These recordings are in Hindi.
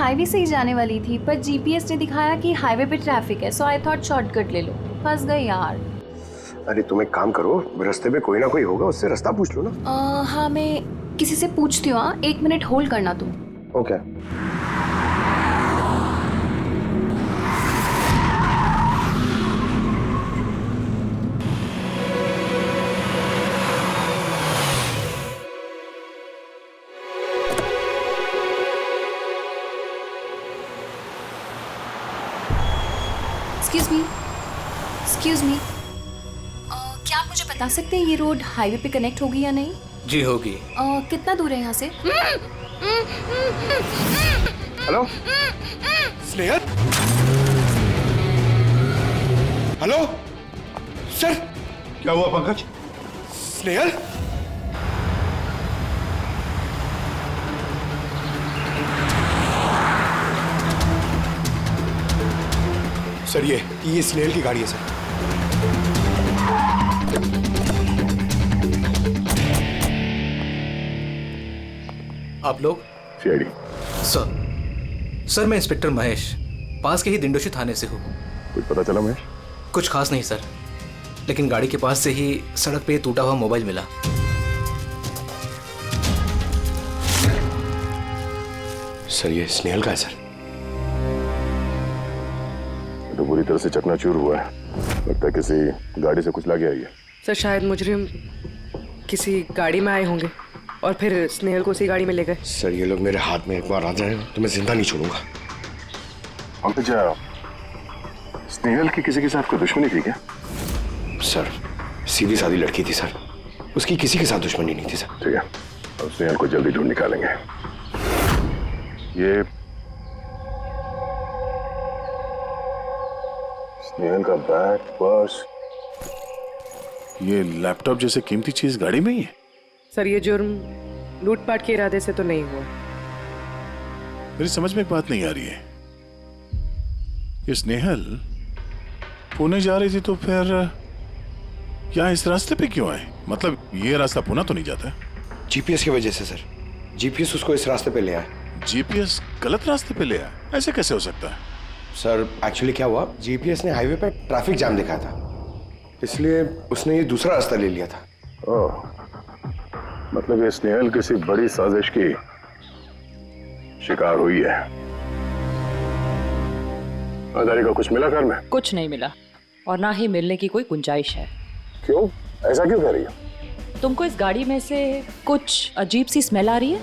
हाईवे से ही जाने वाली थी, पर जीपीएस ने दिखाया कि हाईवे पे ट्रैफिक है, सो आई थॉट शॉर्टकट ले लो। फंस गई यार। अरे तुम एक काम करो, रास्ते में कोई ना कोई होगा, उससे रास्ता पूछ लो ना। हाँ, मैं किसी से पूछती हूँ। 1 मिनट होल्ड करना तुम। ओके। एक्सक्यूज मी, क्या आप मुझे बता सकते हैं ये रोड हाईवे पे कनेक्ट होगी या नहीं? जी होगी। कितना दूर है यहाँ से? Hello Snehal, hello sir. क्या हुआ पंकज? स्नेहल, सर ये स्नेहल की गाड़ी है सर। आप लोग? सीआईडी। सर मैं इंस्पेक्टर महेश, पास के ही दिंडोशी थाने से हूँ। कुछ पता चला महेश? कुछ खास नहीं सर, लेकिन गाड़ी के पास से ही सड़क पे टूटा हुआ मोबाइल मिला। सर ये स्नेहल का है सर। तो पूरी तरह से चकनाचूर हुआ है, लगता है किसी गाड़ी से कुछ लग गया है। सर शायद मुजरिम किसी गाड़ी में आए होंगे और फिर स्नेहल को उसी गाड़ी में ले गए। सर ये लोग मेरे हाथ में एक बार आ जाए तो मैं जिंदा नहीं छोड़ूंगा। पंकज, स्नेहल की किसी के साथ कोई दुश्मनी थी क्या? सर सीधी सादी लड़की थी सर, उसकी किसी के साथ दुश्मनी नहीं थी सर। ठीक है, अब स्नेहल को जल्दी ढूंढ निकालेंगे। ये स्नेहल का बैग, पर्स, ये लैपटॉप जैसे कीमती चीज गाड़ी में ही है। सर ये जुर्म लूटपाट के इरादे से तो नहीं हुआ। मेरी समझ में एक बात नहीं आ रही है, ये स्नेहल पुणे जा रही थी तो फिर यहाँ इस रास्ते पे क्यों आए? मतलब ये रास्ता पुणे तो नहीं जाता है? जीपीएस की वजह से सर, जीपीएस उसको इस रास्ते पे ले आया। जीपीएस गलत रास्ते पे ले आया? ऐसे कैसे हो सकता है? सर एक्चुअली क्या हुआ, जीपीएस ने हाईवे पे ट्रैफिक जाम दिखाया था, इसलिए उसने ये दूसरा रास्ता ले लिया था। ओह, मतलब ये स्नेहल किसी बड़ी साजिश की शिकार हुई है। आधारी का कुछ मिला घर में? कुछ नहीं मिला और ना ही मिलने की कोई गुंजाइश है। क्यों, ऐसा क्यों कह रही हो? तुमको इस गाड़ी में से कुछ अजीब सी स्मेल आ रही है?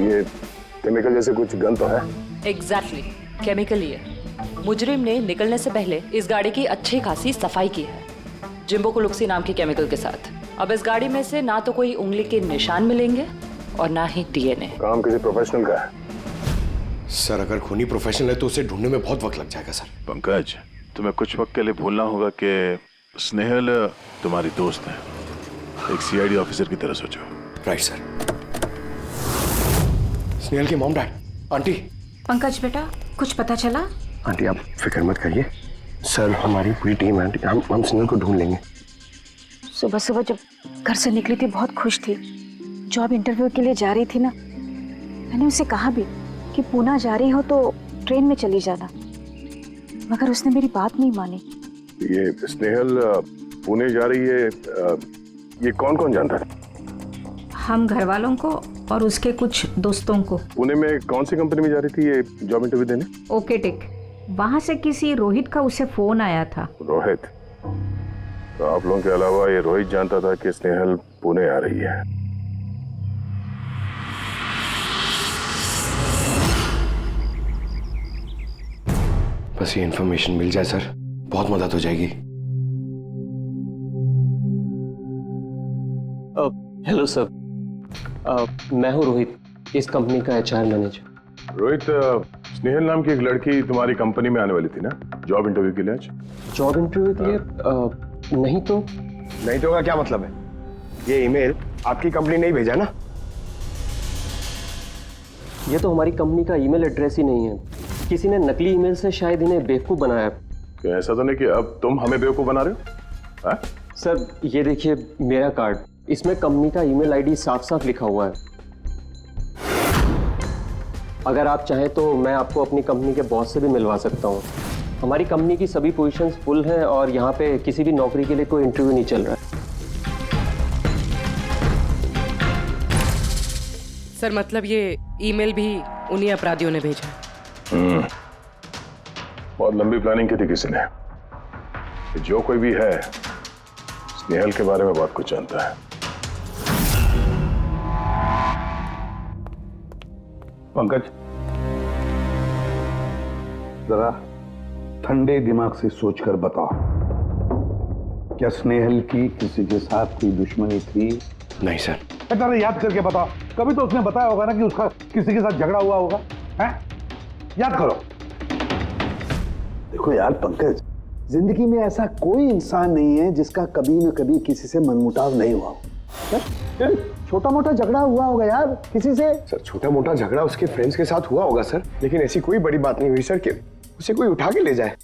ये केमिकल जैसे कुछ गंध तो है। एग्जैक्टली, केमिकल ही है। मुजरिम ने निकलने से पहले इस गाड़ी की अच्छी खासी सफाई की है, जिम्बो कुलुक्सी नाम के केमिकल के साथ। अब इस गाड़ी में से ना तो कोई उंगली के निशान मिलेंगे और ना ही डीएनए। काम किसी प्रोफेशनल का है सर। अगर खूनी प्रोफेशनल है तो उसे ढूंढने में बहुत वक्त लग जाएगा सर। पंकज, तुम्हें कुछ वक्त के लिए भूलना होगा कि स्नेहल तुम्हारी दोस्त है, एक सीआईडी ऑफिसर की तरह सोचो। Right sir. स्नेहल की मॉम, डैड, आंटी। पंकज बेटा, कुछ पता चला? आंटी आप फिक्र मत करिए सर, हमारी पूरी टीम है आंटी, हम स्नेहल को ढूंढ लेंगे। सुबह सुबह जब घर से निकली थी बहुत खुश थी, जॉब इंटरव्यू के लिए जा रही थी ना, मैंने उसे कहा भी कि पुणे जा रही हो तो ट्रेन में चली जाना, मगर उसने मेरी बात नहीं मानी। ये स्नेहल पुणे जा रही है, ये कौन कौन जानता है? हम घर वालों को और उसके कुछ दोस्तों को। पुणे में कौन सी कंपनी में जा रही थी ये जॉब इंटरव्यू देने? Okay take. वहां से किसी रोहित का उसे फोन आया था। रोहित? तो आप लोगों के अलावा ये रोहित जानता था कि स्नेहल पुणे आ रही है। बस ये इन्फॉर्मेशन मिल जाए सर, बहुत मदद हो जाएगी। हेलो सर, मैं हूँ रोहित, इस कंपनी का एचआर मैनेजर। रोहित, स्नेहल नाम की एक लड़की तुम्हारी कंपनी में आने वाली थी ना जॉब इंटरव्यू के लिए आज? जॉब इंटरव्यू के लिए? नहीं तो का क्या मतलब है? ये ईमेल आपकी कंपनी ने ही भेजा ना? ये तो हमारी कंपनी का ईमेल एड्रेस ही नहीं है, किसी ने नकली ईमेल से शायद इन्हें बेवकूफ़ बनाया। क्या ऐसा तो नहीं कि अब तुम हमें बेवकूफ़ बना रहे हो? हाँ? सर ये देखिए मेरा कार्ड, इसमें कंपनी का ईमेल आईडी साफ साफ लिखा हुआ है। अगर आप चाहें तो मैं आपको अपनी कंपनी के बॉस से भी मिलवा सकता हूँ। हमारी कंपनी की सभी पोजीशंस फुल हैं और यहाँ पे किसी भी नौकरी के लिए कोई इंटरव्यू नहीं चल रहा है। सर मतलब ये ईमेल भी उन्हीं अपराधियों ने भेजा है। बहुत लंबी प्लानिंग की थी किसी ने। जो कोई भी है स्नेहल के बारे में बहुत कुछ जानता है। पंकज, जरा ठंडे दिमाग से सोचकर बताओ, क्या स्नेहल की किसी के साथ कोई दुश्मनी थी? नहीं सर। जरा याद करके बताओ, कभी तो उसने बताया होगा ना कि उसका किसी के साथ झगड़ा हुआ होगा, हैं? याद करो। देखो यार पंकज, जिंदगी में ऐसा कोई इंसान नहीं है जिसका कभी न कभी किसी से मनमुटाव नहीं हुआ हो। छोटा मोटा झगड़ा हुआ होगा यार किसी से। सर छोटा मोटा झगड़ा उसके फ्रेंड्स के साथ हुआ होगा सर, लेकिन ऐसी कोई बड़ी बात नहीं हुई सर कि उसे कोई उठा के ले जाए।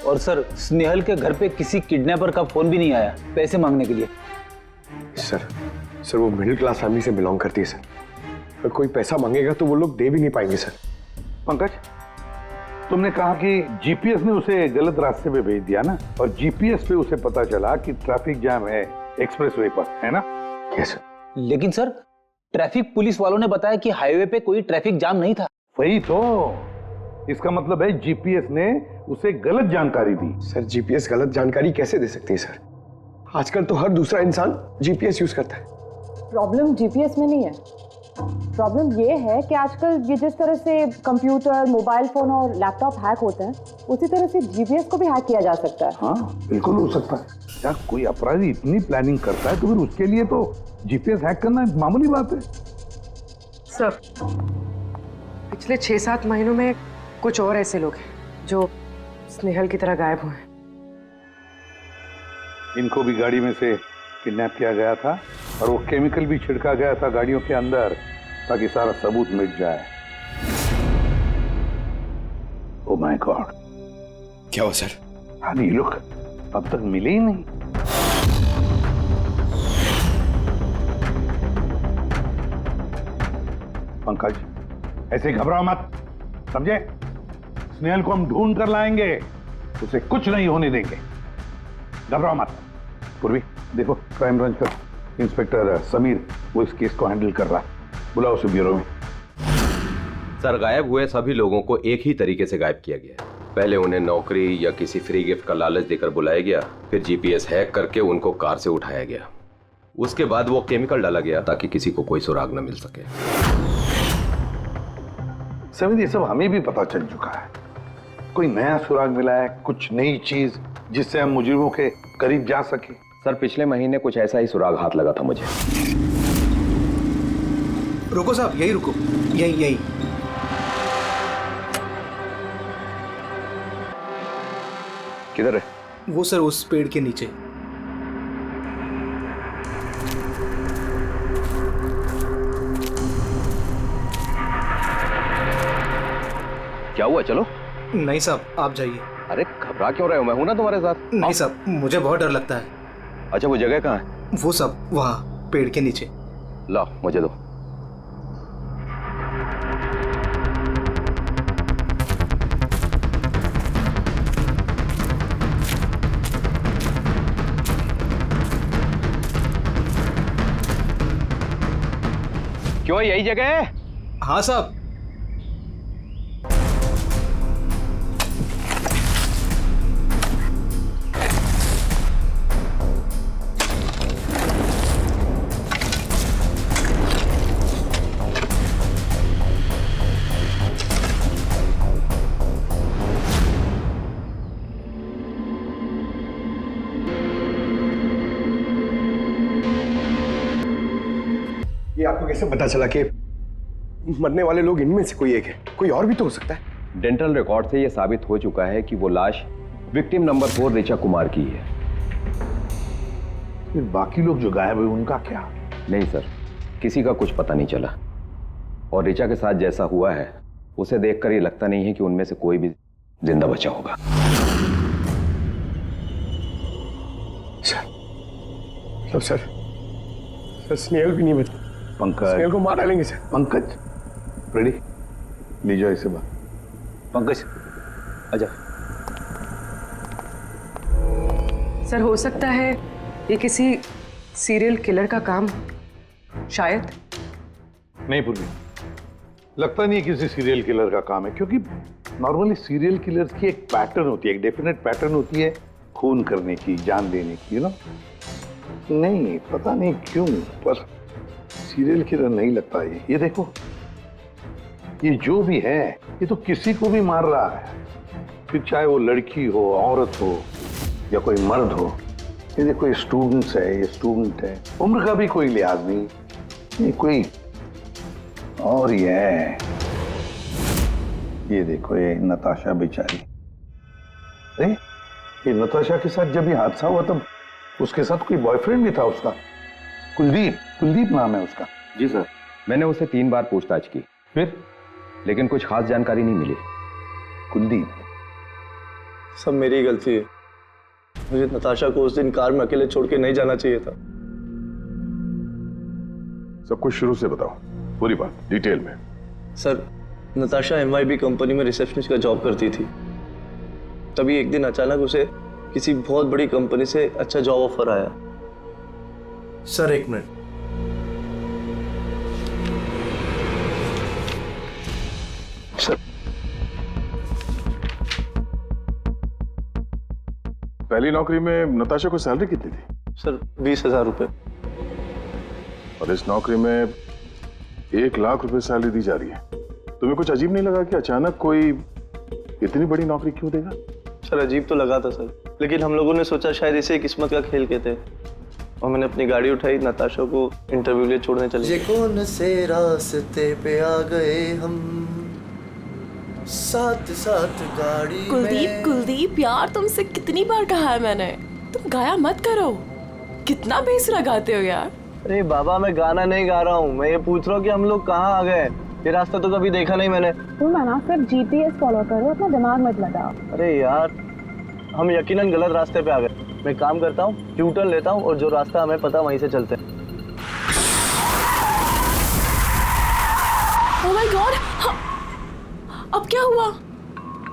और सर स्नेहल के घर पे किसी किडनैपर का फोन भी नहीं आया पैसे मांगने के लिए। सर वो मिडिल क्लास फैमिली से बिलोंग करती है सर। अगर कोई पैसा मांगेगा तो वो लोग दे भी नहीं पाएंगे सर। पंकज, तुमने कहा कि जीपीएस ने उसे गलत रास्ते पे भेज दिया ना, और जीपीएस पे उसे पता चला कि ट्रैफिक जाम है एक्सप्रेसवे पर, है ना? Yes sir. लेकिन सर ट्रैफिक पुलिस वालों ने बताया कि हाईवे पे कोई ट्रैफिक जाम नहीं था। वही तो, इसका मतलब है जीपीएस ने उसे गलत जानकारी दी। सर जीपीएस गलत जानकारी कैसे दे सकती है सर? आजकल तो हर दूसरा इंसान जीपीएस यूज करता है। प्रॉब्लम जीपीएस में नहीं है, प्रॉब्लम ये है कि आजकल ये जिस तरह से कंप्यूटर, मोबाइल फोन और लैपटॉप हैक होते हैं, उसी तरह से जीपीएस को भी हैक किया जा सकता है। हाँ बिल्कुल हो सकता है। यार कोई अपराधी इतनी प्लानिंग करता है तो फिर उसके लिए तो जीपीएस हैक करना मामूली बात है। सर पिछले 6-7 महीनों में कुछ और ऐसे लोग हैं जो स्नेहल की तरह गायब हुए हैं। इनको भी गाड़ी में से किडनैप किया गया था और वो केमिकल भी छिड़का गया था गाड़ियों के अंदर ताकि सारा सबूत मिट जाए। ओह माय गॉड, क्या हुआ सर? हाँ ये लोग अब तक मिले ही नहीं। पंकज ऐसे घबराओ मत, समझे? स्नेहल को हम ढूंढ कर लाएंगे, उसे कुछ नहीं होने देंगे, घबराओ मत। पूर्वी देखो, क्राइम ब्रांच का इंस्पेक्टर समीर वो इस केस को हैंडल कर रहा है, बुलाओ उसे ब्यूरो में। सर गायब हुए सभी लोगों को एक ही तरीके से गायब किया गया। पहले उन्हें नौकरी या किसी फ्री गिफ्ट का लालच देकर बुलाया गया, फिर जीपीएस हैक करके उनको कार से उठाया गया, उसके बाद वो केमिकल डाला गया ताकि किसी को कोई सुराग न मिल सके। समीर ये सब हमें भी पता चल चुका है, कोई नया सुराग मिला है, कुछ नई चीज जिससे हम मुजरिमों के करीब जा सके? सर पिछले महीने कुछ ऐसा ही सुराग हाथ लगा था मुझे। रुको साहब, यही रुको, यही। किधर है? वो सर उस पेड़ के नीचे। क्या हुआ? चलो। नहीं साहब आप जाइए। अरे घबरा क्यों रहे हो? मैं हूं ना तुम्हारे साथ। नहीं साहब मुझे बहुत डर लगता है। अच्छा वो जगह कहाँ है? वो सब वहाँ पेड़ के नीचे। ला मुझे दो। क्यों यही जगह है? हाँ साहब। ये आपको कैसे पता चला कि मरने वाले लोग इनमें से कोई एक है? कोई और भी तो हो सकता है। डेंटल रिकॉर्ड से यह साबित हो चुका है कि वो लाश विक्टिम नंबर 4 ऋचा कुमार की है। फिर बाकी लोग जो गायब हुए उनका क्या? नहीं सर, किसी का कुछ पता नहीं चला, और ऋचा के साथ जैसा हुआ है उसे देखकर ये लगता नहीं है कि उनमें से कोई भी जिंदा बचा होगा। सर स्नेहल भी नहीं बचा। पंकज, स्नेहल को मार डालेंगे सर। पंकज रेडी, लीजिए इसे बात। पंकज आजा। सर हो सकता है ये किसी सीरियल किलर का काम, शायद। नहीं पूर्वी, लगता नहीं है किसी सीरियल किलर का काम है, क्योंकि नॉर्मली सीरियल किलर्स की एक पैटर्न होती है, एक डेफिनेट पैटर्न होती है खून करने की, जान देने की, ना। नहीं पता नहीं क्यों, पर सीरियल किलर नहीं लगता ये देखो, ये जो भी है ये तो किसी को भी मार रहा है, फिर चाहे वो लड़की हो, औरत हो या कोई मर्द हो। ये देखो, ये स्टूडेंट्स है, ये स्टूडेंट है, उम्र का भी कोई लिहाज नहीं, ये कोई और ही है। ये देखो, ये नताशा बेचारी, अरे ये नताशा के साथ जब ये हादसा हुआ तब उसके साथ कोई बॉयफ्रेंड भी था उसका, कुलदीप नाम है उसका। जी सर, मैंने उससे 3 बार पूछताछ की, फिर लेकिन कुछ खास जानकारी नहीं मिली। कुलदीप? सब मेरी गलती है, मुझे नताशा को उस दिन कार में अकेले छोड़ के नहीं जाना चाहिए था। सब कुछ शुरू से बताओ, पूरी बात डिटेल में। सर, नताशा MYB कंपनी में रिसेप्शनिस्ट का जॉब करती थी। तभी एक दिन अचानक उसे किसी बहुत बड़ी कंपनी से अच्छा जॉब ऑफर आया। सर एक मिनट, सर पहली नौकरी में नताशा को सैलरी कितनी थी? सर 20,000 रुपए। और इस नौकरी में 1 लाख रुपए सैलरी दी जा रही है। तुम्हें कुछ अजीब नहीं लगा कि अचानक कोई इतनी बड़ी नौकरी क्यों देगा? सर अजीब तो लगा था सर, लेकिन हम लोगों ने सोचा शायद इसे किस्मत का खेल कहते हैं, और मैंने अपनी गाड़ी उठाई, नताशा को इंटरव्यू लिए छोड़ने चले। ये कौन से रास्ते पे आ गए हम, साथ साथ गाड़ी। कुलदीप यार, तुमसे कितनी बार कहा है मैंने, तुम गाया मत करो, कितना बेसुरा गाते हो यार। अरे बाबा, मैं गाना नहीं गा रहा हूँ, मैं ये पूछ रहा हूँ कि हम लोग कहाँ आ गए। ये रास्ता तो कभी देखा नहीं मैंने। तुम है ना सिर्फ GPS फॉलो करो, अपना दिमाग मत लगाओ। अरे यार, हम यकीनन गलत रास्ते पे आ गए। मैं काम करता हूँ, ट्यूटर लेता हूँ और जो रास्ता हमें पता वहीं से चलते हैं। ओह माय गॉड, अब क्या हुआ?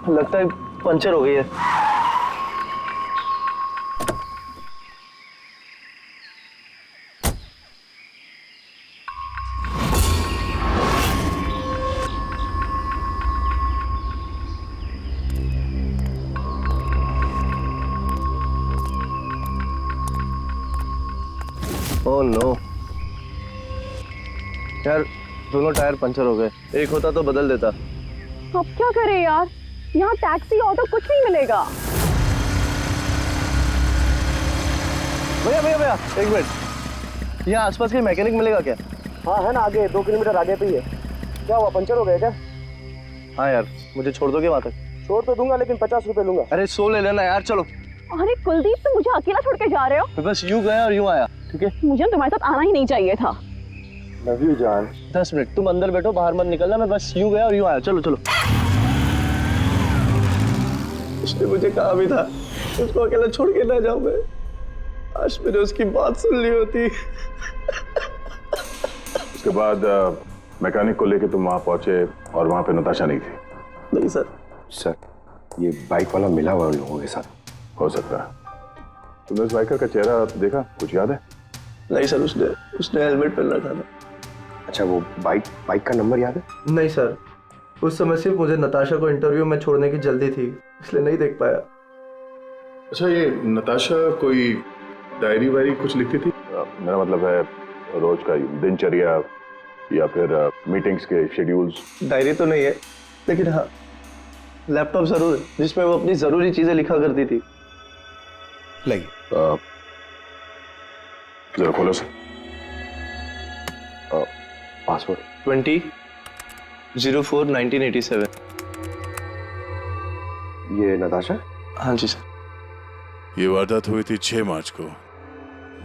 लगता है पंचर हो गई है। ओह नो यार, दोनों टायर पंचर हो गए, एक होता तो बदल देता। अब क्या करें यार, यहाँ टैक्सी ऑटो कुछ नहीं मिलेगा। भैया एक मिनट, यहाँ आसपास कोई मैकेनिक मिलेगा क्या? हाँ है ना, आगे 2 किलोमीटर आगे पे ही है। क्या हुआ, पंचर हो गया क्या? हाँ यार, मुझे छोड़ दोगे वहाँ तक? छोड़ तो दूंगा, लेकिन 50 रुपए लूंगा। अरे 100 ले लेना यार, चलो। अरे कुलदीप, तुम मुझे अकेला छोड़ के जा रहे हो? मैं बस यूं गया और यूं आया, ठीक है? मुझे तुम्हारे साथ आना ही नहीं चाहिए था। लव यू जान। 10 मिनट तुम अंदर बैठो, बाहर मत निकलना, मैं बस यूं गया और यूं आया। चलो चलो। उसने मुझे कहा भी था उसको अकेला छोड़ के ना जाऊं मैं। आज मैंने उसकी बात सुन ली होती। उसके बाद मैकेनिक को लेके तुम वहां पहुंचे और वहां पे नताशा नहीं थी? नहीं सर। सर, ये बाइक वाला मिला हुआ उन लोगों के साथ। हो सकता है। तुमने उस बाइकर का चेहरा देखा, कुछ याद है? नहीं सर, उसने हेलमेट पहन रखा था। अच्छा, वो बाइक का नंबर याद है? नहीं सर, उस समय सिर्फ मुझे नताशा को इंटरव्यू में छोड़ने की जल्दी थी, इसलिए नहीं देख पाया। अच्छा, ये नताशा कोई डायरी वायरी कुछ लिखती थी? मेरा मतलब है रोज का दिनचर्या या फिर मीटिंग्स के शेड्यूल्स। डायरी तो नहीं है, लेकिन हाँ लैपटॉप जरूर है जिसमें वो अपनी जरूरी चीजें लिखा करती थी। लाइए जरा खोलो सर। पासवर्ड 20/04/1987। ये नताशा? हाँ जी सर। ये वारदात हुई थी 6 मार्च को।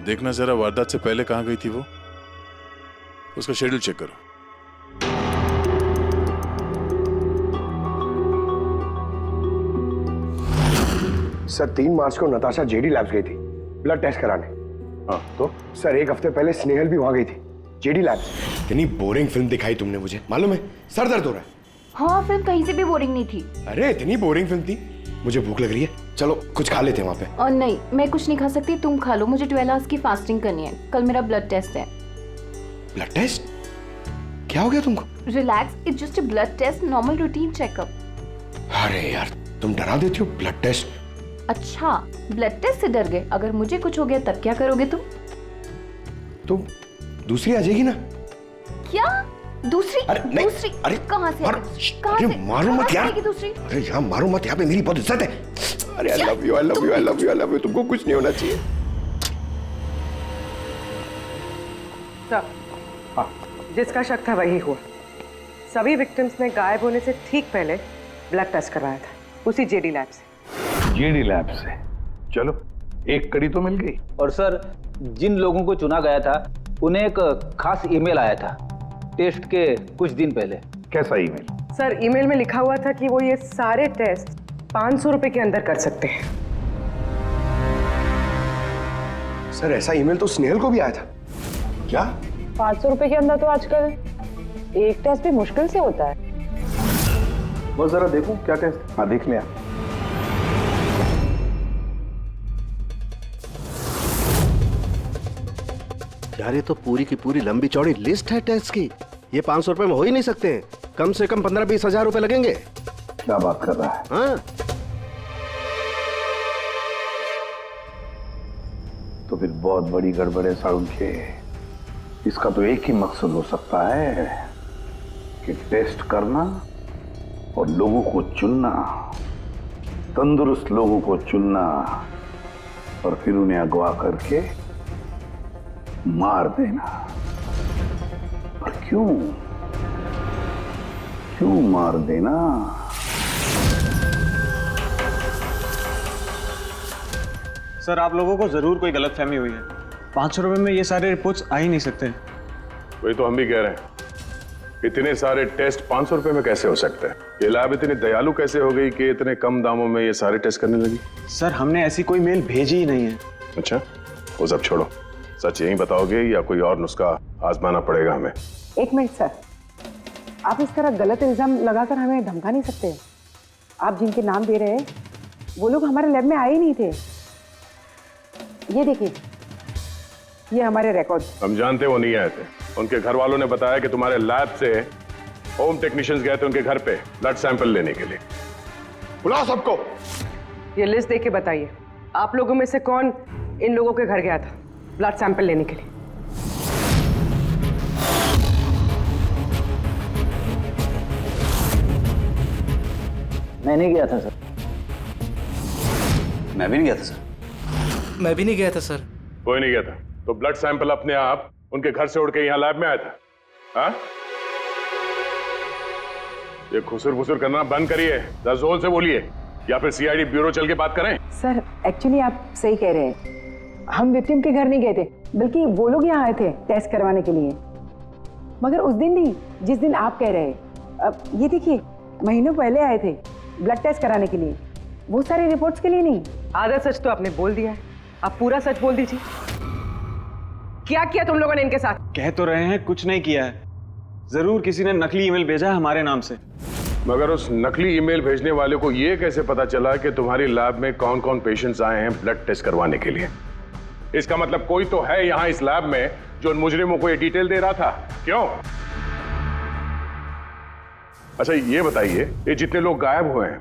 देखना जरा वारदात से पहले कहाँ गई थी वो, उसका शेड्यूल चेक करो। सर 3 मार्च को नताशा जेडी लैब्स गई थी ब्लड टेस्ट कराने। हाँ तो? सर 1 हफ्ते पहले स्नेहल भी वहां गई थी जेडी लैब्स। इतनी बोरिंग फिल्म दिखाई तुमने मुझे, मालूम है? सर दर्द हो रहा है। हाँ, फिल्म कहीं से भी बोरिंग नहीं थी। अरे इतनी बोरिंग फिल्म थी। मुझे भूख लग रही है, चलो कुछ खा लेते हैं वहाँ पे। और नहीं, मैं कुछ नहीं खा सकती, तुम खा लो। मुझे 12 आवर्स की फास्टिंग करनी है। कल मेरा ब्लड टेस्ट है। Blood test? क्या हो गया तुमको? Relax, it's just a blood test, normal routine checkup. अरे यार तुम डरा देती हो। Blood test? अच्छा, ब्लड टेस्ट से डर गए। अगर मुझे कुछ हो गया तब क्या करोगे तुम? तो दूसरी आ जाएगी ना? क्या दूसरी? अरे नहीं, दूसरी अरे कहाँ से? कहाँ अरे से? मारो मत यार। दूसरी? अरे यहाँ मारो मत, यहाँ पे मेरी बहुत इज्जत है। अरे I love you, I love you, I love you, I love you. तुमको कुछ नहीं होना चाहिए। जिसका शक था वही हुआ। सभी विक्टिम्स ने गायब होने से ठीक पहले ब्लड टेस्ट करवाया था, उसी जेडी लैब से। जेडी लैब से? चलो एक कड़ी तो मिल गई। और सर, जिन लोगों को चुना गया था उन्हें एक खास ईमेल आया था टेस्ट के कुछ दिन पहले। कैसा ईमेल? सर, ईमेल में लिखा हुआ था कि वो ये सारे टेस्ट 500 रुपए के अंदर कर सकते हैं। सर ऐसा ईमेल तो स्नेहल को भी आया था। क्या 500 रुपए के अंदर तो आजकल एक टेस्ट भी मुश्किल से होता है। बस जरा देखो क्या टेस्ट। हाँ देख लिया। यार ये तो पूरी की पूरी लंबी चौड़ी लिस्ट है टेस्ट की। ये 500 रुपए में हो ही नहीं सकते हैं। कम से कम 15-20 हजार रुपए लगेंगे। क्या बात कर रहा है? हाँ तो फिर बहुत बड़ी गड़बड़ है सारुण के। इसका तो एक ही मकसद हो सकता है कि टेस्ट करना और लोगों को चुनना, तंदुरुस्त लोगों को चुनना और फिर उन्हें अगवा करके मार देना। पर क्यों मार देना? सर आप लोगों को जरूर कोई गलतफहमी हुई है। 500 रुपए में ये सारे रिपोर्ट्स आ ही नहीं सकते। वही तो हम भी कह रहे हैं। इतने सारे टेस्ट 500 रुपए में कैसे हो सकते हैं? ये लैब इतनी दयालु कैसे हो गई कि इतने कम दामों में ये सारे टेस्ट करने लगी? सर हमने ऐसी कोई मेल भेजी ही नहीं है। अच्छा, वो सब छोड़ो, सच यही बताओगे या कोई और नुस्खा आजमाना पड़ेगा हमें? एक मिनट सर, आप इस तरह गलत इल्जाम लगाकर हमें धमका नहीं सकते। आप जिनके नाम दे रहे हैं वो लोग हमारे लैब में आए ही नहीं थे। ये देखिए, ये हमारे रिकॉर्ड। हम जानते वो नहीं आए थे। उनके घर वालों ने बताया कि तुम्हारे लैब से होम टेक्नीशियंस गए थे उनके घर पे ब्लड सैंपल लेने के लिए। बुलाओ सबको। ये लिस्ट देख के बताइए, आप लोगों में से कौन इन लोगों के घर गया था ब्लड सैंपल लेने के लिए? मैं नहीं गया था सर। मैं भी नहीं गया था सर। मैं भी नहीं गया था सर। कोई नहीं गया था तो ब्लड सैंपल अपने आप उनके घर से उड़ के यहाँ लैब में आया था? हाँ? ये खुसुर-फुसुर करना बंद करिए, जोर से बोलिए, या फिर सीआईडी ब्यूरो चल के बात करें। सर एक्चुअली आप सही कह रहे हैं। हम विक्टिम के घर नहीं गए थे, बल्कि वो लोग यहाँ आए थे टेस्ट करवाने के लिए। मगर उस दिन नहीं जिस दिन आप कह रहे हैं। अब ये देखिए, महीनों पहले आए थे ब्लड टेस्ट कराने के लिए, वो सारे रिपोर्ट्स के लिए नहीं। आधा सच तो आपने बोल दिया है, आप पूरा सच बोल दीजिए। क्या किया तुम लोगों ने इनके साथ? कह तो रहे हैं कुछ नहीं किया है। जरूर किसी ने नकली ईमेल भेजा है हमारे नाम से। मगर उस नकली ईमेल भेजने वाले को ये कैसे पता चला कि तुम्हारी लैब में कौन कौन पेशेंट्स आए हैं ब्लड टेस्ट करवाने के लिए? इसका मतलब कोई तो है यहाँ इस लैब में जो उन मुजरिमों को ये डिटेल दे रहा था। क्यों? अच्छा ये बताइए, ये जितने लोग गायब हुए हैं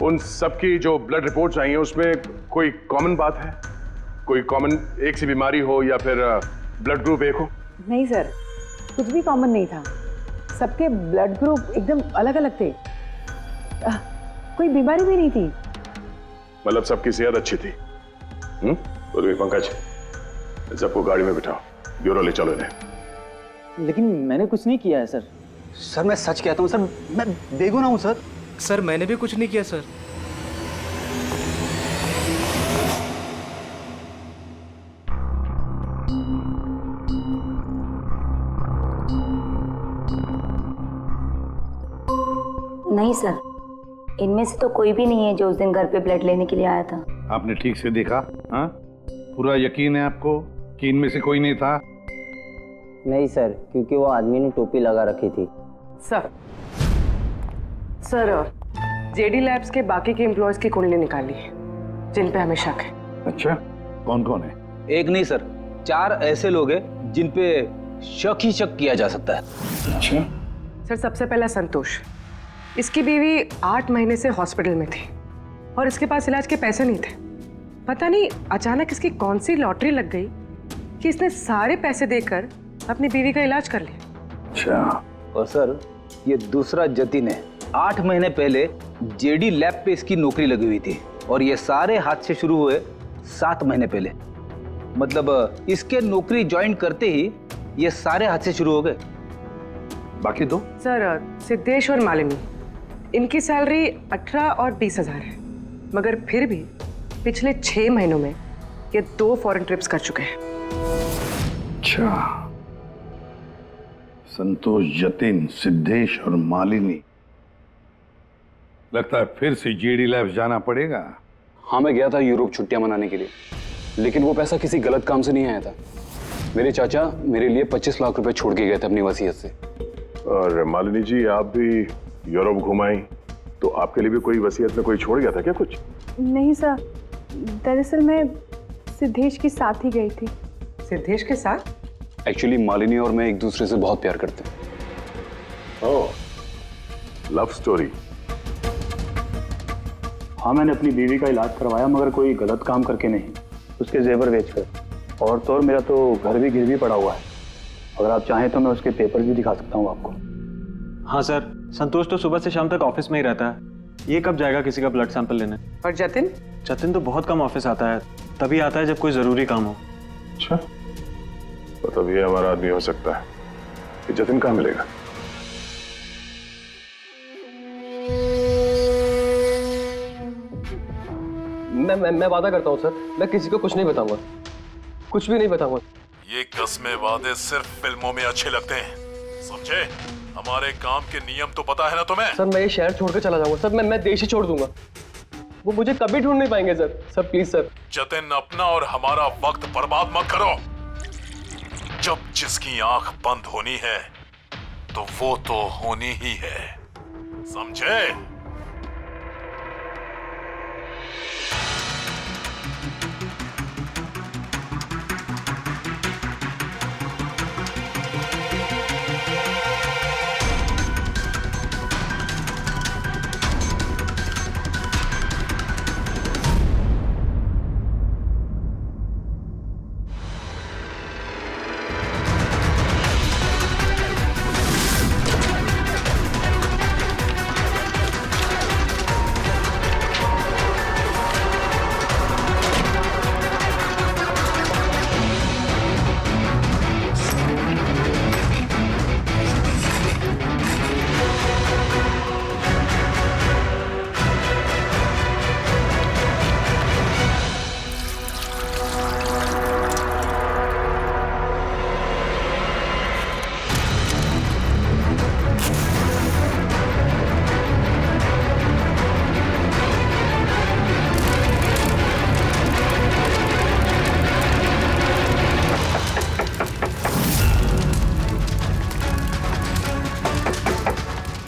उन सबकी जो ब्लड रिपोर्ट्स आई हैं उसमें कोई कॉमन बात है? कोई कॉमन एक सी बीमारी हो या फिर ब्लड ग्रुप एक हो? नहीं सर, कुछ भी कॉमन नहीं था। सबके ब्लड ग्रुप एकदम अलग अलग थे। कोई बीमारी भी नहीं थी। मतलब सबकी सेहत अच्छी थी? तो पंकज, सबको गाड़ी में बिठाओ, ब्यूरो ले चलो इन्हें। लेकिन मैंने कुछ नहीं किया है सर। सर मैं सच कहता हूँ सर, मैं बेगुनाह हूँ सर। सर मैंने भी कुछ नहीं किया सर। नहीं सर, इनमें से तो कोई भी नहीं है जो उस दिन घर पे ब्लड लेने के लिए आया था। आपने ठीक से देखा? हाँ, पूरा यकीन है आपको कि इनमें से कोई नहीं था? नहीं सर, क्योंकि वो आदमी ने टोपी लगा रखी थी। सर, सर जेडी लैब्स के बाकी के एम्प्लॉयज की कुंडली निकाली है जिन पे हमें शक है। अच्छा, कौन कौन है? एक नहीं सर, 4 ऐसे लोग हैं जिन पे शक ही शक किया जा सकता है। अच्छा सर, सबसे पहला संतोष, इसकी बीवी 8 महीने से हॉस्पिटल में थी और इसके पास इलाज के पैसे नहीं थे। पता नहीं अचानक इसकी कौन सी लॉटरी लग गई कि इसने सारे पैसे देकर अपनी बीवी का इलाज कर लिया। अच्छा, और सर ये दूसरा जतिन है, 8 महीने पहले जेडी लैब पे इसकी नौकरी लगी हुई थी और ये सारे हादसे शुरू हुए 7 महीने पहले। मतलब इसके नौकरी ज्वाइन करते ही ये सारे हादसे शुरू हो गए। बाकी 2? सर, सिद्धेश और मालिनी, इनकी सैलरी 18 और 20 हजार है, मगर फिर भी पिछले 6 महीनों में ये 2 फॉरेन ट्रिप्स कर चुके हैं। अच्छा, संतोष, जतिन, सिद्धेश और मालिनी, लगता है फिर से जेडी लैब्स जाना पड़ेगा। हाँ, मैं गया था यूरोप छुट्टियां मनाने के लिए, लेकिन वो पैसा किसी गलत काम से नहीं आया था। मेरे चाचा मेरे लिए 25 लाख रुपए छोड़ के गए थे अपनी वसीयत से। और मालिनी जी, आप भी यूरोप घुमाई तो आपके लिए भी कोई वसीयत में कोई छोड़ गया था क्या कुछ? नहीं सर, दरअसल मैं सिद्धेश के साथ ही गई थी। सिद्धेश के साथ? एक्चुअली मालिनी और मैं एक दूसरे से बहुत प्यार करते हैं। ओह, लव स्टोरी। हाँ, मैंने अपनी बीवी का इलाज करवाया, मगर कोई गलत काम करके नहीं, उसके जेवर बेचकर। और तो और मेरा तो घर भी गिरवी पड़ा हुआ है। अगर आप चाहें तो मैं उसके पेपर भी दिखा सकता हूँ आपको। हाँ सर, संतोष तो सुबह से शाम तक ऑफिस में ही रहता है। ये कब जाएगा किसी का ब्लड सैंपल लेने? और जतिन? जतिन तो बहुत कम ऑफिस आता है, तभी आता है जब कोई जरूरी काम हो। अच्छा, तो तब ये हमारा आदमी हो सकता है। कि जतिन कहाँ मिलेगा? मैं वादा करता हूँ सर, मैं किसी को कुछ नहीं बताऊंगा, कुछ भी नहीं बताऊंगा। ये कस्में वादे सिर्फ फिल्मों में अच्छे लगते हैं, समझे? हमारे काम के नियम तो पता है ना तुम्हें? सर, मैं ये शहर छोड़ के चला जाऊंगा सर, मैं देश ही छोड़ दूंगा। वो मुझे कभी ढूंढ नहीं पाएंगे sir. Sir please sir. Jatin, अपना और हमारा वक्त बर्बाद मत करो। जब जिसकी आंख बंद होनी है तो वो तो होनी ही है, समझे?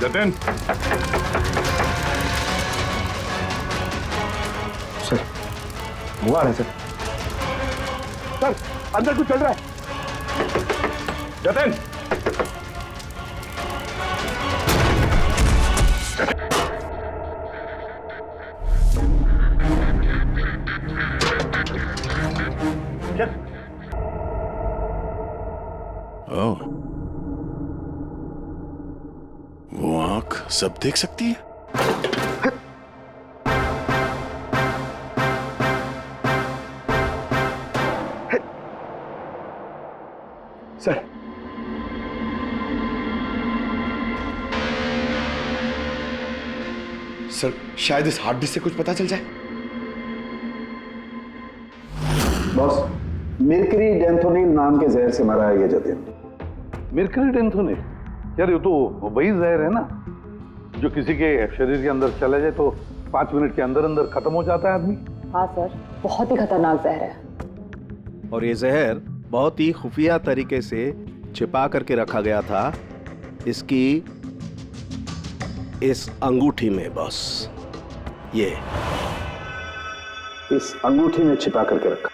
जतिन, सर वो आ रहे सर। सर, अंदर कुछ चल रहा है। जतिन, ओह, वो आंख सब देख सकती है? सर, सर, शायद इस हार्ड डिस्क से कुछ पता चल जाए। बॉस, मिर्करी डेंथोनिल नाम के जहर से मरा है ये जतिन। मिर्करी डेंथोनिल? यार, ये तो वही जहर है ना जो किसी के शरीर के अंदर चला जाए तो 5 मिनट के अंदर अंदर खत्म हो जाता है आदमी। हाँ सर, बहुत ही खतरनाक जहर है। और ये जहर बहुत ही खुफिया तरीके से छिपा करके रखा गया था। इसकी इस अंगूठी में बॉस। ये इस अंगूठी में छिपा करके रखा।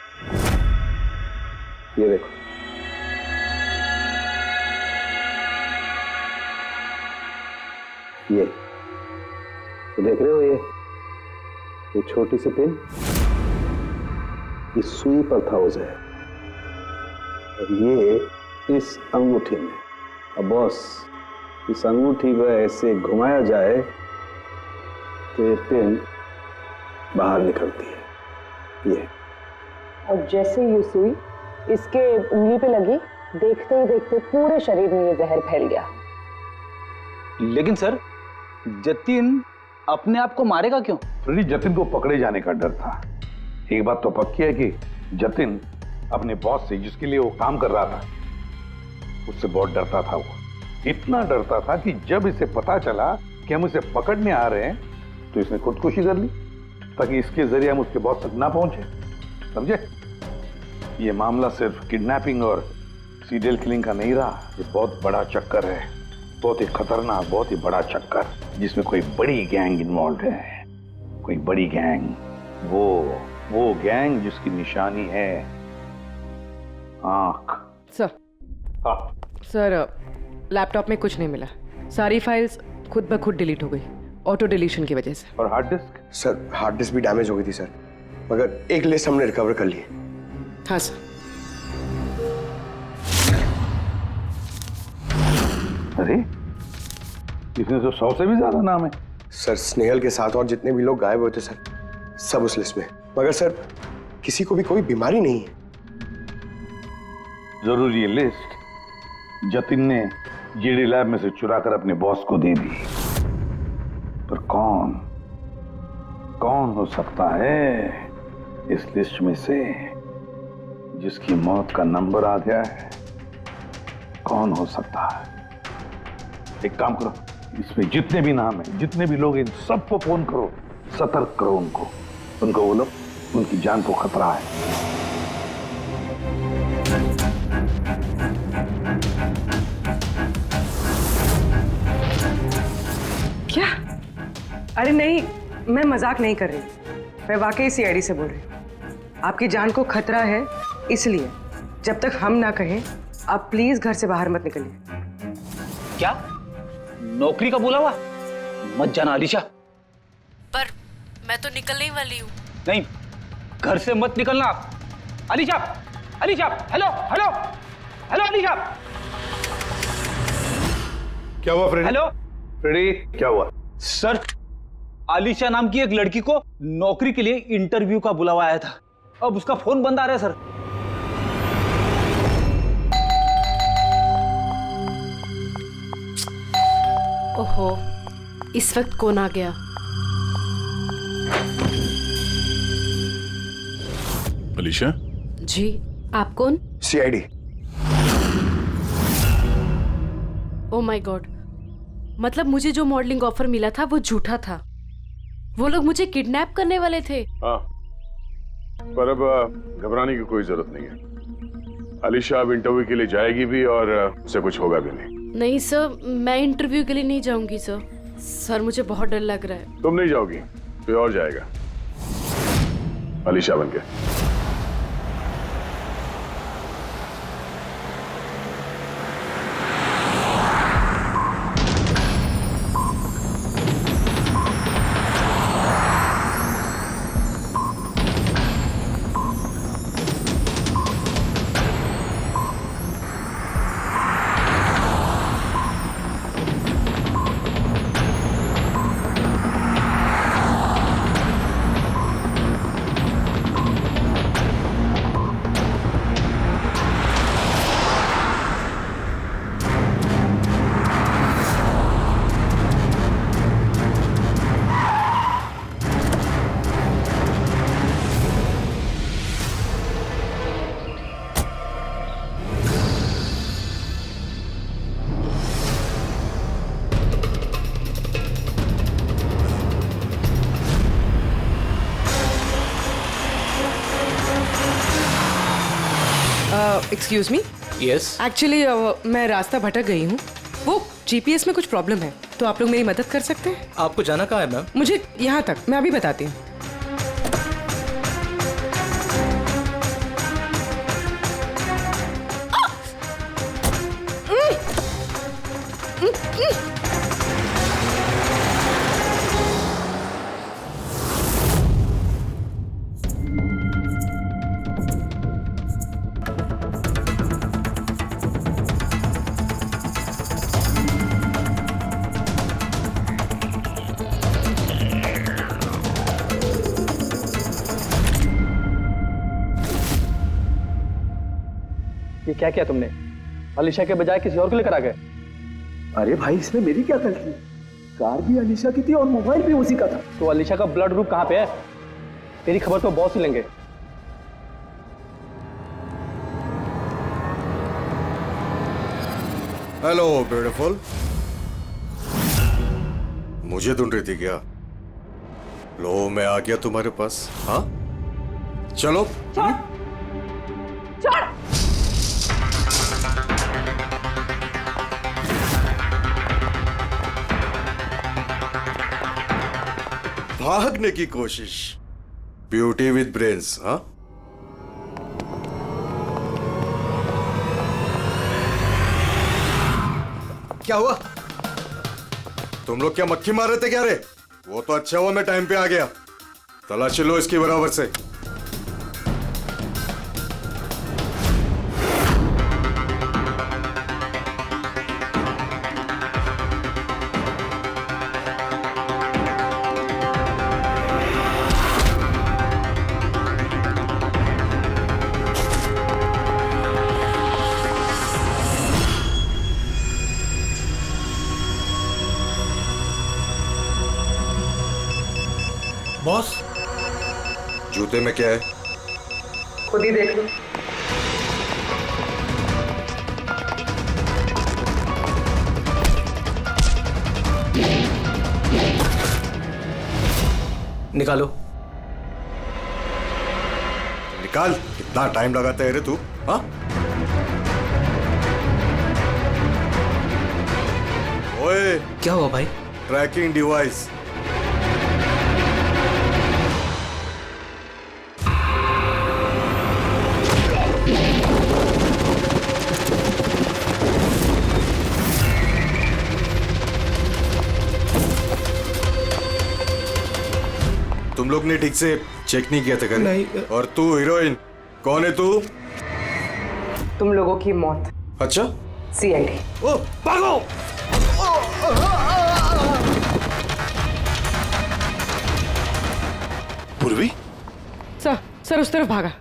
ये देखो, ये देख रहे हो, ये छोटी सी पिन इस सुई पर था उसे, और ये इस अंगूठी में। अब बॉस, इस अंगूठी को ऐसे घुमाया जाए तो ये पिन बाहर निकलती है। ये और जैसे ये सुई इसके उंगली पे लगी, देखते ही देखते पूरे शरीर में ये जहर फैल गया। लेकिन सर, जतिन अपने आप को मारेगा क्यों? फ्रेडी, जतिन को पकड़े जाने का डर था। एक बात तो पक्की है कि जतिन अपने बॉस से, जिसके लिए वो काम कर रहा था, उससे बहुत डरता था। वो इतना डरता था कि जब इसे पता चला कि हम इसे पकड़ने आ रहे हैं तो इसने खुदकुशी कर ली, ताकि इसके जरिए हम उसके बॉस तक ना पहुंचे। समझे? ये मामला सिर्फ किडनैपिंग और सीरियल किलिंग का नहीं रहा, ये बहुत बड़ा चक्कर है, बहुत ही खतरनाक, बहुत ही बड़ा चक्कर, जिसमें कोई बड़ी गैंग इन्वॉल्व है। कोई बड़ी गैंग, वो गैंग जिसकी निशानी है आंख। सर, सर लैपटॉप में कुछ नहीं मिला। सारी फाइल्स खुद ब खुद डिलीट हो गई, ऑटो डिलीशन की वजह से। और hard disk? Sir, hard disk भी डैमेज हो गई थी सर, मगर एक लिस्ट हमने रिकवर कर ली। हाँ सर। अरे, इसमें तो 100 से भी ज्यादा नाम है। सर, स्नेहल के साथ और जितने भी लोग गायब हुए थे सर, सब उस लिस्ट में। मगर सर, किसी को भी कोई बीमारी नहीं है। जरूर ये लिस्ट जतिन ने जेडी लैब में से चुरा कर अपने बॉस को दे दी। पर कौन हो सकता है इस लिस्ट में से जिसकी मौत का नंबर आ गया है? कौन हो सकता है? एक काम करो, इसमें जितने भी नाम हैं, जितने भी लोग, इन सबको फोन करो, सतर्क करो उनको बोलो उनकी जान को खतरा है। क्या? अरे नहीं, मैं मजाक नहीं कर रही, मैं वाकई सीआईडी से बोल रही हूँ। आपकी जान को खतरा है, इसलिए जब तक हम ना कहें आप प्लीज घर से बाहर मत निकलिए। क्या? नौकरी का बोला हुआ? मत जाना अलीशा। पर मैं तो निकलने वाली हूँ। नहीं, घर से मत निकलना आप। Alisha, Alisha, hello hello hello Alisha. क्या हुआ फ्रेडी? हेलो फ्रेडी, क्या हुआ? सर, अलीशा नाम की एक लड़की को नौकरी के लिए इंटरव्यू का बुलावा आया था। अब उसका फोन बंद आ रहा है सर। ओहो, इस वक्त कौन आ गया? अलीशा? जी, आप कौन? सीआईडी। ओह माय गॉड, मतलब मुझे जो मॉडलिंग ऑफर मिला था वो झूठा था। वो लोग मुझे किडनैप करने वाले थे। हाँ, पर अब घबराने की कोई जरूरत नहीं है। अलीशा अब इंटरव्यू के लिए जाएगी भी और उसे कुछ होगा भी नहीं। नहीं सर, मैं इंटरव्यू के लिए नहीं जाऊंगी सर, मुझे बहुत डर लग रहा है। तुम नहीं जाओगी, कोई और जाएगा, अलीशा बनके। Excuse me. यस। एक्चुअली मैं रास्ता भटक गई हूँ, वो जीपीएस में कुछ प्रॉब्लम है। तो आप लोग मेरी मदद कर सकते हैं? आपको जाना कहाँ है मैम? मुझे यहाँ तक, मैं अभी बताती हूँ। ये क्या किया तुमने? अलीशा के बजाय किसी और को लेकर आ गए? अरे भाई, इसमें मेरी क्या गलती? कार भी अलीशा की थी और मोबाइल भी उसी का था। तो अलीशा का ब्लड ग्रुप कहाँ पे है? तेरी खबर तो बॉस ही लेंगे। हेलो ब्यूटीफुल, मुझे ढूंढ रही थी क्या? लो मैं आ गया तुम्हारे पास। हाँ चलो। छोड़। भागने की कोशिश। Beauty with brains. हाँ क्या हुआ? तुम लोग क्या मक्खी मार रहे थे क्या रे? वो तो अच्छा हुआ मैं टाइम पे आ गया। तलाशी लो इसकी बराबर से। बॉस, जूते में क्या है? खुद ही देख लो। निकालो। निकाल। कितना टाइम लगाता है रे तू? हाँ ओए, क्या हुआ भाई? Tracking device. तुम लोग ने ठीक से चेक नहीं किया था क्या? नहीं। और तू हीरोइन, कौन है तू? तुम लोगों की मौत। अच्छा, सीआईडी। ओ भागो! पूर्वी? सर उस तरफ भागा।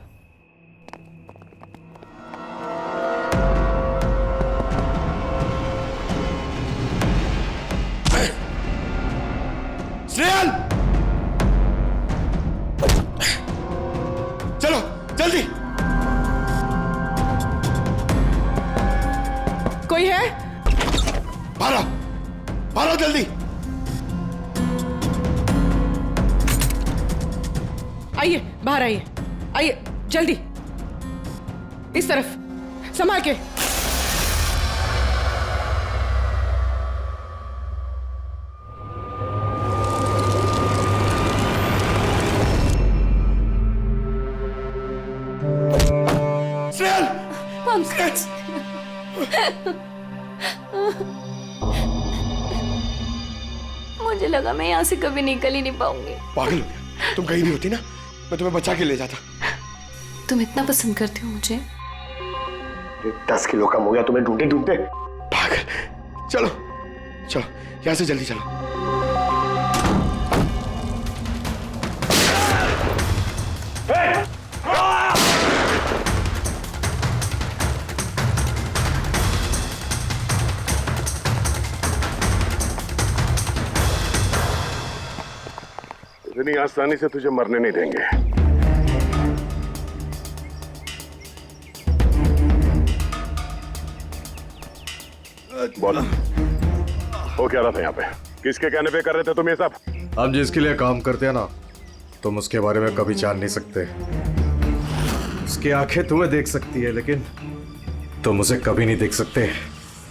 स्नेहल! चलो जल्दी। कोई है? भारो जल्दी। आइए, बाहर आइए। आइए जल्दी, इस तरफ, संभाल के। मुझे लगा मैं यहाँ से कभी निकल ही नहीं पाऊंगी। पागल हो गया? तुम कहीं नहीं होती ना, मैं तुम्हें बचा के ले जाता। तुम इतना पसंद करते हो मुझे? 10 किलो कम हो गया तुम्हें ढूंढते ढूंढते। पागल। चलो चलो यहाँ से जल्दी चलो। इतनी आसानी से तुझे मरने नहीं देंगे। बोलो, वो क्या रहा था यहाँ पे? किसके कहने पे कर रहे थे तुम ये सब? हम जिसके लिए काम करते हैं ना, तुम उसके बारे में कभी जान नहीं सकते। उसकी आंखें तुम्हें देख सकती है, लेकिन तुम उसे कभी नहीं देख सकते।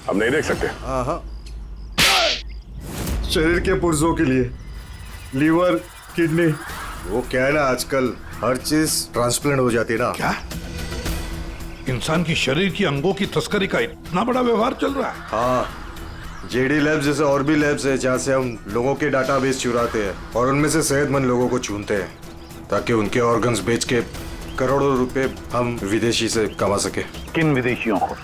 हम नहीं देख सकते? हाँ। शरीर के पुर्जों के लिए, लीवर, किडनी। वो क्या है ना, आजकल हर चीज ट्रांसप्लांट हो जाती है ना। क्या इंसान की शरीर की अंगों की तस्करी का इतना बड़ा व्यवहार चल रहा है? हाँ, जेडी लैब्स जैसे और भी लैब्स है जहाँ से हम लोगों के डाटाबेस चुराते हैं और उनमें से सेहतमंद लोगों को चुनते हैं ताकि उनके ऑर्गन्स बेच के करोड़ों रुपए हम विदेशी से कमा सके। किन विदेशियों को?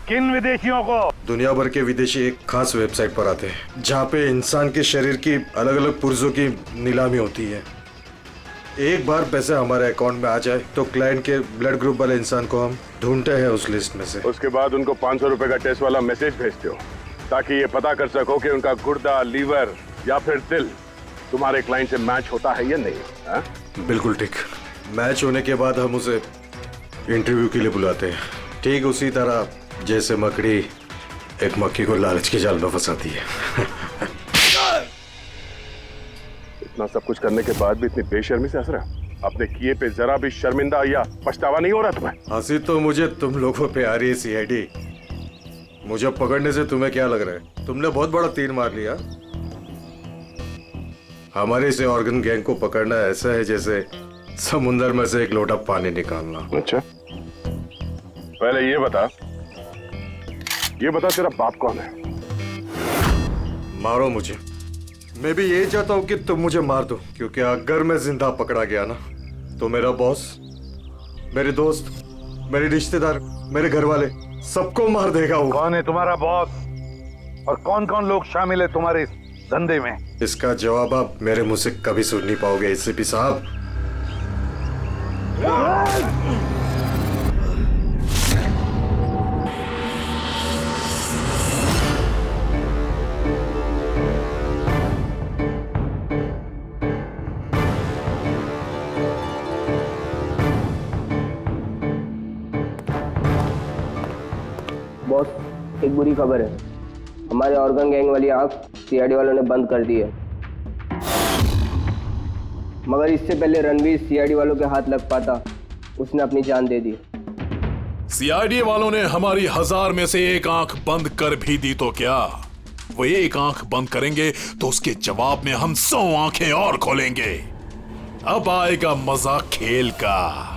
किन विदेशियों को? दुनिया भर के विदेशी एक खास वेबसाइट पर आते हैं जहाँ पे इंसान के शरीर की अलग अलग पुर्जों की नीलामी होती है। एक बार पैसे हमारे अकाउंट में आ जाए तो क्लाइंट के ब्लड ग्रुप वाले इंसान को हम ढूंढते हैं उस लिस्ट में से। उसके बाद उनको 500 रुपए का टेस्ट वाला मैसेज भेजते हो ताकि ये पता कर सको कि उनका गुर्दा, लीवर या फिर दिल तुम्हारे क्लाइंट से मैच होता है या नहीं। हा? बिल्कुल ठीक। मैच होने के बाद हम उसे इंटरव्यू के लिए बुलाते हैं, ठीक उसी तरह जैसे मकड़ी एक मक्खी को लालच के जाल में फंसाती है। इतना सब कुछ करने के बाद भी इतनी बेशर्मी से हंस रहा है? अपने किए पे जरा भी शर्मिंदा या पछतावा नहीं हो रहा तुम्हें? हंसी तो मुझे तुम लोगों पे आ रही है सीआईडी। मुझे पकड़ने से तुम्हें क्या लग रहा है? तुमने बहुत बड़ा तीर मार लिया। हमारे से ऑर्गन गैंग को पकड़ना ऐसा है जैसे समुंदर में से एक लोटा पानी निकालना। अच्छा, पहले ये बता तेरा बाप कौन है? मारो मुझे। मैं भी यही चाहता हूँ कि तुम मुझे मार दो, क्योंकि अगर मैं जिंदा पकड़ा गया ना तो मेरा बॉस, मेरे दोस्त, मेरे रिश्तेदार, मेरे घर वाले सबको मार देगा वो। कौन है तुम्हारा बॉस और कौन कौन लोग शामिल है तुम्हारे इस धंधे में? इसका जवाब आप मेरे मुंह से कभी सुन नहीं पाओगे एसीपी साहब। बॉस, एक बुरी खबर है। हमारे ऑर्गन गैंग वाली आंख सीआईडी वालों ने बंद कर दी है। मगर इससे पहले रणवीर सीआईडी वालों के हाथ लग पाता, उसने अपनी जान दे दी। सीआईडी वालों ने हमारी 1000 में से एक आंख बंद कर भी दी तो क्या, वो एक आंख बंद करेंगे तो उसके जवाब में हम 100 आंखें और खोलेंगे। अब आएगा मजा खेल का।